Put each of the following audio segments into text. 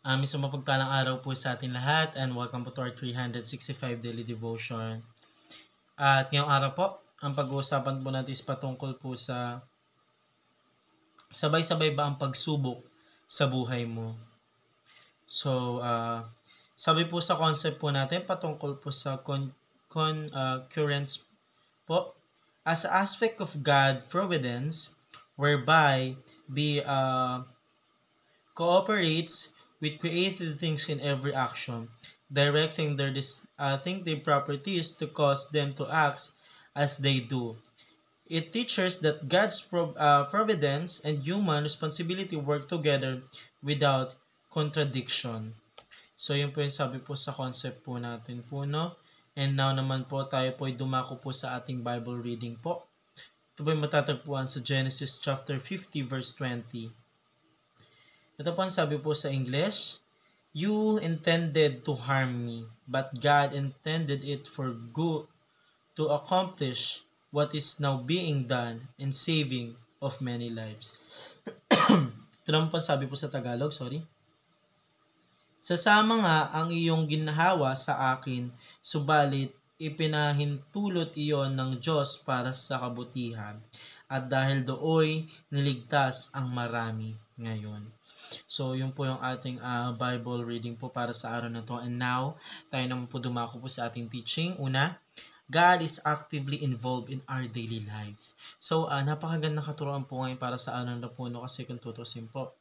Isang mapagpalang araw po sa atin lahat and welcome po to our 365 Daily Devotion. At ngayong araw po, ang pag-uusapan po natin is patungkol po sa sabay-sabay ba ang pagsubok sa buhay mo. So, sabi po sa concept po natin patungkol po sa concurrence po as aspect of God providence whereby be cooperates with created things in every action, directing their distinctive properties to cause them to act as they do. It teaches that God's providence and human responsibility work together without contradiction. So yun po yung sabi po sa concept po natin po, no? And now naman po tayo po ay dumako po sa ating Bible reading po. Ito po yung matatagpuan sa Genesis chapter 50 verse 20. Ito po ang sabi po sa English, "You intended to harm me, but God intended it for good to accomplish what is now being done in saving of many lives." Ito naman po sabi po sa Tagalog, "Sasama nga ang iyong ginhawa sa akin, subalit ipinahintulot iyon ng Diyos para sa kabutihan, at dahil dooy niligtas ang marami ngayon." So, yun po yung ating Bible reading po para sa araw na to. And now, tayo naman po dumako po sa ating teaching. Una, God is actively involved in our daily lives. So, napakagandang katuruan po ngayon para sa araw na po, no? Kasi kung tutusin po,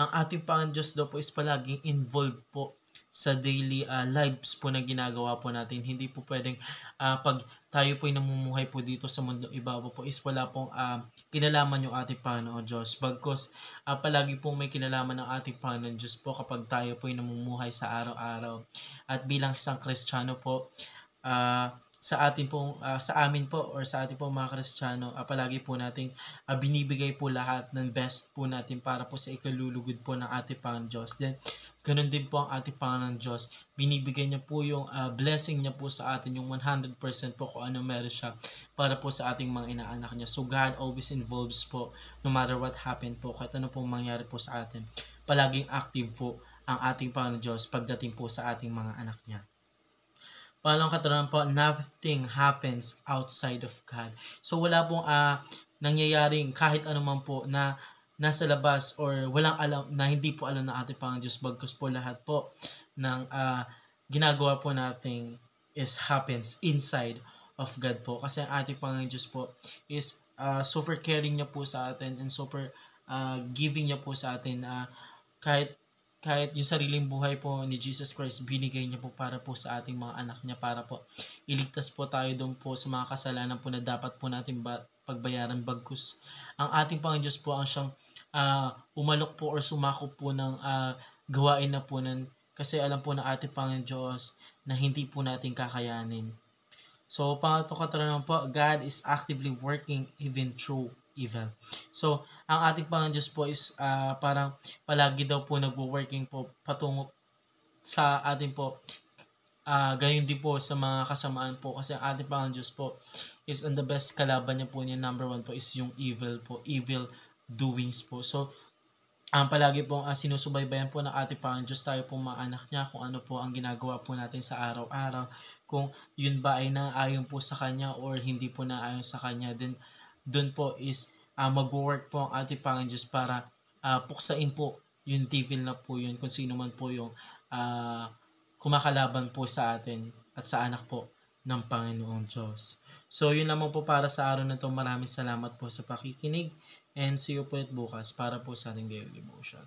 ang ating Panginoon Diyos daw po is palaging involved po sa daily lives po na ginagawa po natin. Hindi po pwedeng pag tayo po ay namumuhay po dito sa mundo ibabaw po is wala pong kinalaman yung ating Panginoon Diyos. Bagkus palagi pong may kinalaman ng ating Panginoon Diyos po kapag tayo po ay namumuhay sa araw-araw. At bilang isang Kristiyano po, sa atin pong sa amin po or sa ating pong mga Kristiyano, palagi po nating binibigay po lahat ng best po natin para po sa ikalulugod po ng ating Panginoon Diyos. Then ganun din po ang ating Panginoon Diyos. Binibigay niya po yung blessing niya po sa atin, yung 100% po kung ano meron siya para po sa ating mga inaanak niya. So God always involves po no matter what happened po, kahit ano pong mangyari po sa atin. Palaging active po ang ating Panginoon Diyos pagdating po sa ating mga anak niya. Pangalawang katuruan po, nothing happens outside of God. So wala pong nangyayaring kahit anuman po na nasa labas or walang alam, na hindi po alam ng ating Panginoon Diyos, bagkus po lahat po ng ginagawa po natin is happens inside of God po. Kasi ang ating Panginoon Diyos po is super caring niya po sa atin and super giving niya po sa atin. Kahit yung sariling buhay po ni Jesus Christ, binigay niya po para po sa ating mga anak niya, para po iligtas po tayo doon po sa mga kasalanan po na dapat po natin pagbayaran. Bagkus ang ating Panginoon Diyos po ang siyang umalok po or sumakop po ng gawain na po nun, kasi alam po ng ating Panginoon Diyos na hindi po natin kakayanin. So, pangatlo katuruan po, God is actively working even through evil. So, ang ating Panginoon Diyos po is parang palagi daw po nagwo-working po patungo sa ating po gayon din po sa mga kasamaan po, kasi ang ating Panginoon Diyos po is on the best kalaban niya po niya, number one po is yung evil po, evil doings po. So, ang palagi pong sinusubaybayan po ng ating Panginoon Diyos tayo pong mga anak niya, kung ano po ang ginagawa po natin sa araw-araw, kung yun ba ay naayon po sa Kanya or hindi po naayon sa Kanya. Then doon po is mag-work po ang ating Panginoon Diyos para puksain po yung devil na po yun, kung sino man po yung kumakalaban po sa atin at sa anak po ng Panginoong Diyos. So yun naman po para sa araw na to. Maraming salamat po sa pakikinig and see you po ulit bukas para po sa ating daily devotion.